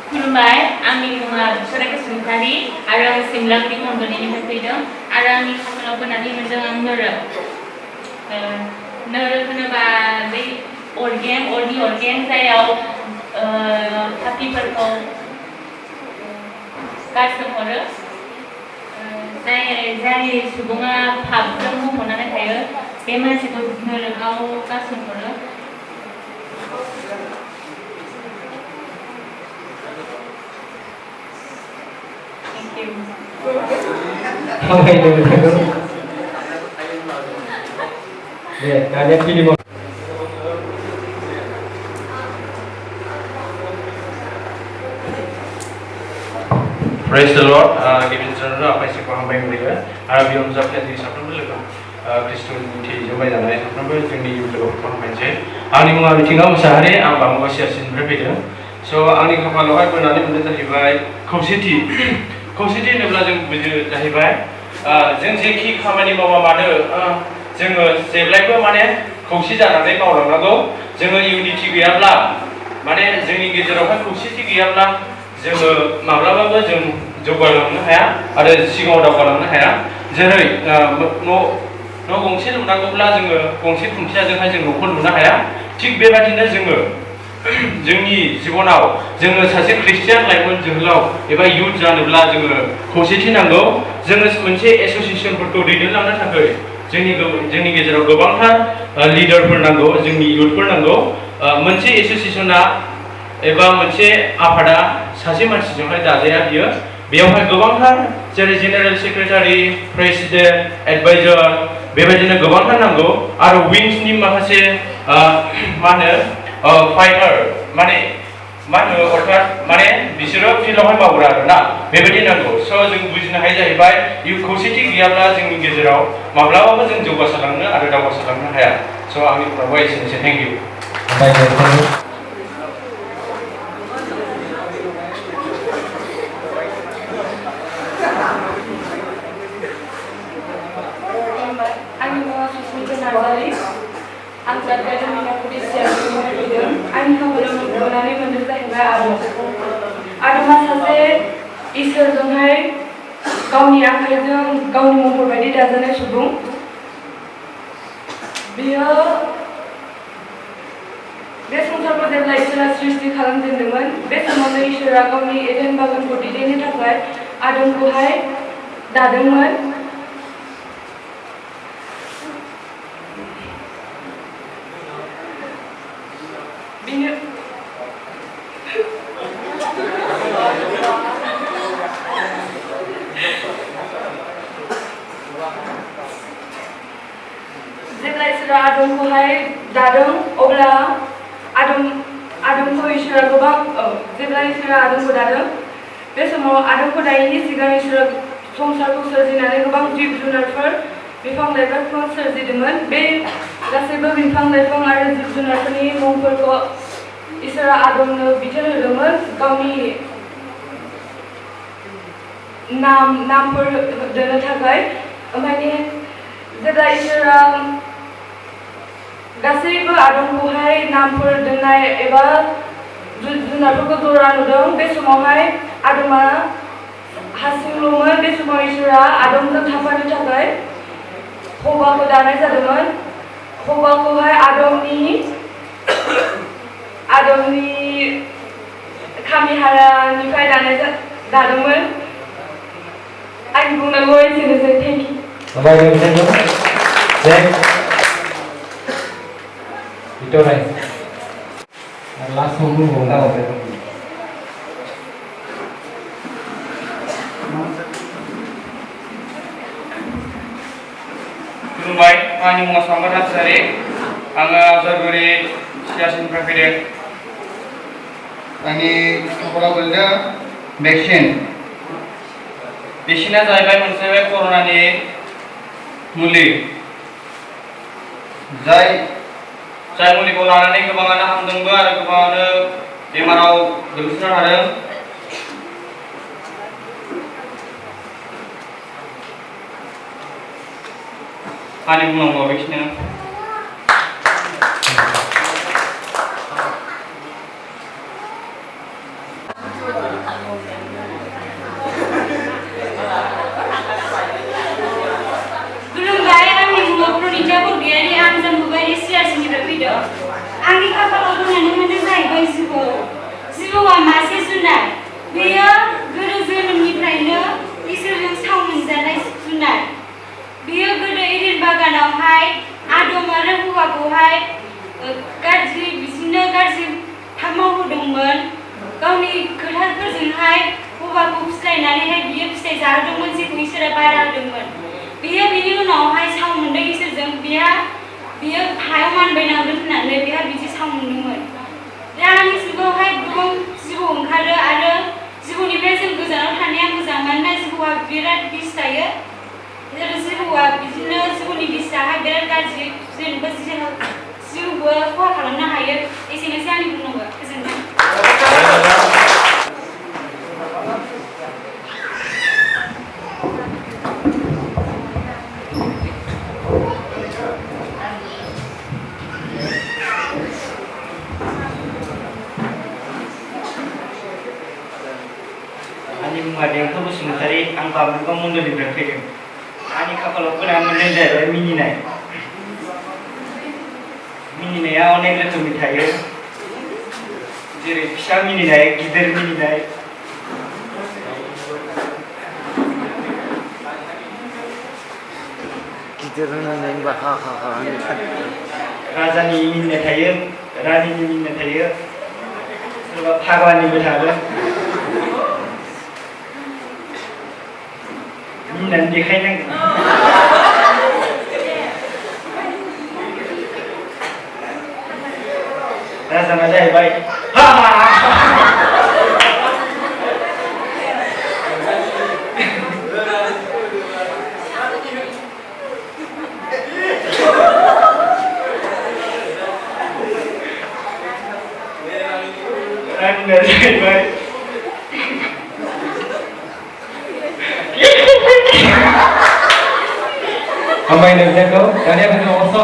खुलुमबाय आंनि मुङा बिसरा बसुमतारी आरो आं सिमलांनि मन्दलिनिफ्राय फैदों आरो आंनि खामानियाव फैनानै मोनदों आं नोरो होनोबा बै अरनि अरगें जायाव पार्टिफोरखौ गारसोमहरो जाय सुबुङा पापजों बुंहरनानै थायो बे मानसिखौ नोरोआव गारसोमहरो Praise the Lord. Given channel apa sih kau hambai mereka? Arab yang zakat di sahabat mereka. Kristen di jumlah janai sahabat jengni YouTube kau hambai je. Ani mengal tinggal sehari, apa mengal siasin berbeda. So ani kapal lokai pun ani benda terhibai. Komsiti ni belah jeng baju terhibai. Jeng jeki kamani bawa mana? Jeng sebelah pun mana? Komsiti jangan ni mau orang lagu. Jeng unity gaya belah. Mana jengni kita orang komsiti gaya belah. जोङो माब्लाबाबो जों जौगालांनो हाया आरो सिगाङाव दावगालांनो हाया जेरै न' गंसे लुनांगौब्ला जोङो गंसे खुन्थियाजोंहाय जों न'खौ लुनो हाया थिग बेबादिनो जोङो जोंनि जिबनाव जोङो सासे ख्रिस्टियान लाइमोन जोहोलाव एबा युथ जानोब्ला जोङो खौसेथि नांगौ जोङो मोनसे एसोसिएशनफोरखौ दैदेनलांनो थाखाय जोंनि गेजेराव गोबांथार लिडारफोर नांगौ जोंनि युथफोर नांगौ मोनसे एसोसिएशना एबा मोनसे आफादा सासे मानसिजोंहाय दाजाया बियो बेयावहाय गोबांथार जेरै जेनेरेल सेक्रेटारि प्रेसिडेन्ट एडभाइजार बेबायदिनो गोबांथार नांगौ आरो विंसनि माखासे मा होनो फाइटार माने मा होनो अर्थात माने बिसोरो फिल्डआवहाय मावग्रा आरोना बेबायदि नांगौ स' जों बुजिनो हायो जाहैबाय खौसेथि गैयाब्ला जोंनि गेजेराव माब्लाबाबो जों जौगासारलांनो आरो दावगासारलांनो हाया स' आंनि बुंनांगौआ एसेनोसै थेंक इउ आदमा सासे इसोरजोंहाय गावनि आखाइजों गावनि महर बायदि दाजानाय सुबुं बियो बे संसारखौ जेब्ला इसोरा सृष्टि खालामजेनदोंमोन बे समावनो इसोरा गावनि एडेन बागानखौ दैदेननो थाखाय आदमखौहाय दादोंमोन जेब्ला इसोरा आदमखौहाय दादों अब्ला आदमखौ इसोरा जेब्ला इसोरा आदमखौ दादों बे समाव आदमखौ दायैनि सिगां इसोरा संसारखौ सोरजिनानै गोबां जिब जुनारफोर बिफां लाइफांफोर सोरजिदोंमोन बे गासैबो बिफां लाइफां आरो जिब जुनारफोरनि मुंफोरखौ इसोरा आदमनो बिथोन होदोंमोन गावनि नामफोर दोननो थाखाय ओमफ्राय जेब्ला इसोरा गासैबो आदमखौहाय नामफोर दोननाय एबा जुनारफोरखौ जरा नुदों बे समावहाय आदमा हारसिंल'मोन बे समाव इसोरा आदमजों थाफानो थाखाय हौवाखौ दानाय जादोंमोन हौवाखौहाय आदमनि खामि हारानिफ्राय दादोंमोन आंनि बुंनांगौ एसेनोसै थेंक इउ खुलुमबाय आंनि मुङा सम्राट नार्जारि आङो जरगुरि सियासिनिफ्राय फैदों आंनि खाफालाव गोलैदों भेक्सिना जाहैबाय मोनसे कर'नानि मुलि जाय मुलिखौ लानानै गोबाङानो हामदोंबो आरो गोबाङानो बेमाराव गोग्लैसोना थादों आंनि बुंनांगौआ बेखिनियानो सिआरसिनिफ्राय फैदों आंनि खाफालाव होनानै मोनदों जाहैबाय जिबौ जिबौआ मासे जुनार बेयो गोदो जोनोमनिफ्रायनो इसोरजों साव मोनजानाय जुनार बेयो गोदो एडेन बागानावहाय आदम आरो हौवाखौहाय बिदिनो गाज्रि हाबा मावहोदोंमोन गावनि खोथाफोरजोंहाय हौवाखौ फुस्लायनानैहाय बियो फिथाइ जाहोदोंमोन जेखौ इसोरा बादा होदोंमन बियो बिनि उनावहाय साव मोनदों इसोरजों बियो हायाव मानबायनांगोन होननानै बिहा बिदि साव मोनदोंमोन दानि जुगावहाय गोबां जिबौ ओंखारो आरो जिबौनिफ्राय जों गोजानाव थानाया मोजां मानोना जिबौआ बिराद बिस थायो जिबौआ बिदिनो जिबौनि बिसआहाय बिराद गाज्रि जेनेबा जिउबो खहा खालामनो हायो एसेनोसै आंनि बुंनांगौ गोजोनथों आंनि मुङा देंखो बसुमतारी आं बाबुलगाव मन्दलनिफ्राय फैदों आंनि खाफालाव फोना मोननाय जाहैबाय मिनिनाया अनेक रोखोमनि थायो जेरै फिसा मिनिनाय गिदिर मिनिनाय गिदिर होननानै हा हा हा राजानि मिनिनाय थायो रानिनि मिनिनाय थायो सोरबा फाग्लानिबो थागोन मिनिनानै देखायनांगोन राजाना जाहैबाय हा हा रानिना जाहैबाय हामबाय नोंथांखौ दानिया जोङो